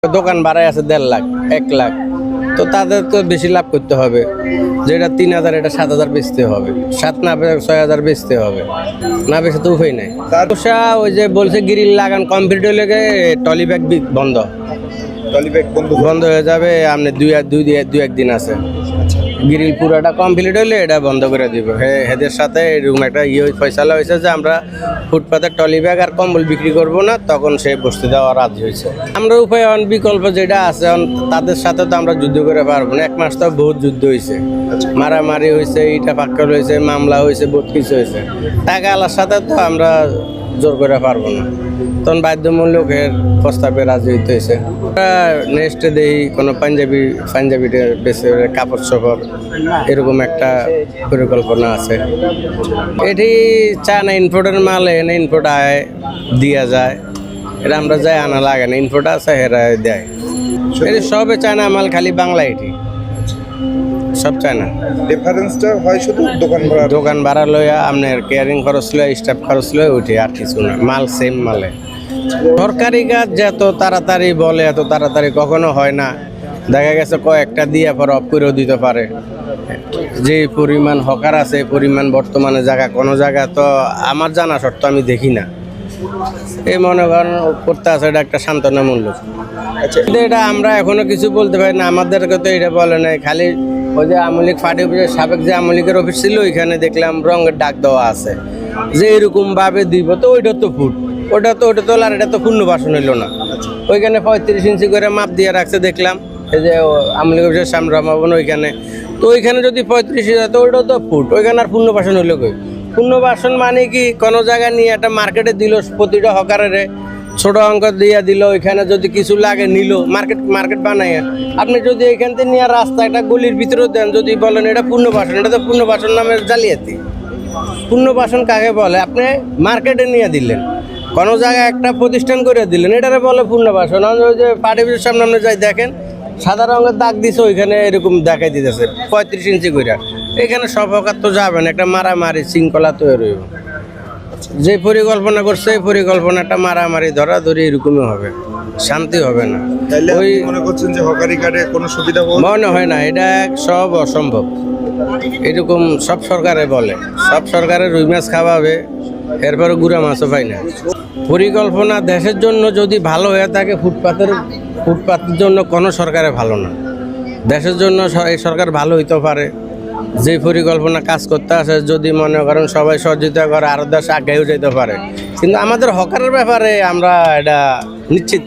দোকান ভাড়ায় আছে 1.5 লাখ 1 লাখ, তো তাদের তো বেশি লাভ করতে হবে, যেটা 3,000 এটা 7,000 বেচতে হবে, 7 না 6,000 বেচতে হবে, না বেচে তো উপায় নাই। সমস্যা ওই যে বলছে গ্রিল লাগান কমপ্লিট হলে টলি ব্যাগ বন্ধ, টলি ব্যাগ বন্ধ হয়ে যাবে। আপনি দুই একদিন আছে, গ্রিল পুরাটা কমপ্লিট হলে এটা বন্ধ করে দিব। এদের সাথে এরকম একটা ফয়সালা হয়েছে যে আমরা ফুটপাতে টলি ব্যাগ আর কম্বল বিক্রি করব না, তখন সে বসতে দেওয়া রাজি হয়েছে। আমরা উপায় বিকল্প যেটা আছে তাদের সাথে তো আমরা যুদ্ধ করে পারবো না। 1 মাস তো বহুত যুদ্ধ হয়েছে, মারামারি হয়েছে, ইটা পাক্কর হয়েছে, মামলা হয়েছে, বহুত কিছু হয়েছে। টাকা আলার সাথে তো আমরা জোর করে পারবো না, তখন বাধ্যমূলক এর প্রস্তাবে রাজি হইতে হয়েছে। নেক্সট দেই কোনো পাঞ্জাবিটা বেশি কাপড় চোপড় এরকম একটা পরিকল্পনা আছে। এটি চায়না ইনপোর্টের মাল এনে ইনপোর্ট আয় দিয়া যায়, এটা আমরা যাই আনা লাগে না, ইনপোর্ট আছে এরা দেয়। এটি সবে চায়না মাল, খালি বাংলা এটি সব চায়না। ডিফারেন্সটা হয় শুধু দোকান ভাড়া লইয়া আপনার কেয়ারিং খরচ লইয়া স্টাফ খরচ লইয়া উঠি, আর কিছু না, মাল সেম মালে। সরকারি কাজ যত তাড়াতাড়ি বলে এত তাড়াতাড়ি কখনো হয় না। দেখা গেছে কয়েকটা দিয়ে পর অফ করেও দিতে পারে। যে পরিমাণ হকার আছে পরিমাণ বর্তমানে জায়গা কোনো জায়গা তো আমার জানা শর্ত আমি দেখি না। এই মনে করেন করতে আছে, এটা একটা সান্ত্বনামূলক। কিন্তু এটা আমরা এখনো কিছু বলতে পারি না, আমাদেরকে তো এটা বলে নাই। খালি ওই যে আওয়ামী লীগ পার্টি অফিসের সাবেক যে আওয়ামী লীগের অফিস ছিল, ওইখানে দেখলাম রঙের ডাক দেওয়া আছে যে এরকম ভাবে দিব, তো ওইটা তো ফুট, ওটা তো আর এটা তো পূর্ণ বাসন হইল না। ওইখানে 35 ইঞ্চি করে মাপ দিয়ে রাখছে দেখলাম, এই যে আওয়ামী লীগ অফিসের সামনে রমাবন ওইখানে। তো ওইখানে যদি 35 হয় তো ওইটা তো ফুট, ওইখানে আর পূর্ণ বাসন হইল কই? পূর্ণ বাসন মানে কি কোনো জায়গায় নিয়ে একটা মার্কেটে দিল, প্রতিটা হকারের ছোট অঙ্ক দিয়ে দিল, ওইখানে যদি কিছু লাগে নিল, মার্কেট বানাইয়া আপনি যদি এইখান থেকে নিয়ে রাস্তা একটা গলির ভিতরে দেন, যদি বলেন এটা পূর্ণ বাসন, এটা তো পূর্ণ বাসন নামের জালিয়াতি। পূর্ণ বাসন কাকে বলে? আপনি মার্কেটে নিয়ে দিলেন, কোনো জায়গায় একটা প্রতিষ্ঠান করে দিলেন, এটারে বলে পূর্ণ বাসন। ওই যে পার্টি অফিসের সামনে আপনি যাই দেখেন, সাদা রঙের দাগ দিছে, ওইখানে এরকম দেখাই দিতেছে 35 ইঞ্চি করে। এখানে সব হকার তো যাবেন, একটা মারামারি শৃঙ্খলা তৈরি হইব। যে পরিকল্পনা করছে এই পরিকল্পনাটা মারামারি ধরাধরি এরকমই হবে, শান্তি হবে না। ওই মনে করছেন যে হকারি কার্ডে কোনো সুবিধা মনে হয় না, এটা সব অসম্ভব। এরকম সব সরকারে বলে, সব সরকারে রুই মাছ খাওয়াবে, এরপরে গুড়া মাছও পাই না। পরিকল্পনা দেশের জন্য যদি ভালো হয়ে থাকে, ফুটপাতের জন্য কোনো সরকারে ভালো না। দেশের জন্য এই সরকার ভালো হইতে পারে, যে পরিকল্পনা কাজ করতে আসে, যদি মনে করেন সবাই সহযোগিতা করে আরো দেশ আগেও যেতে পারে। কিন্তু আমাদের হকারের ব্যাপারে আমরা এটা নিশ্চিত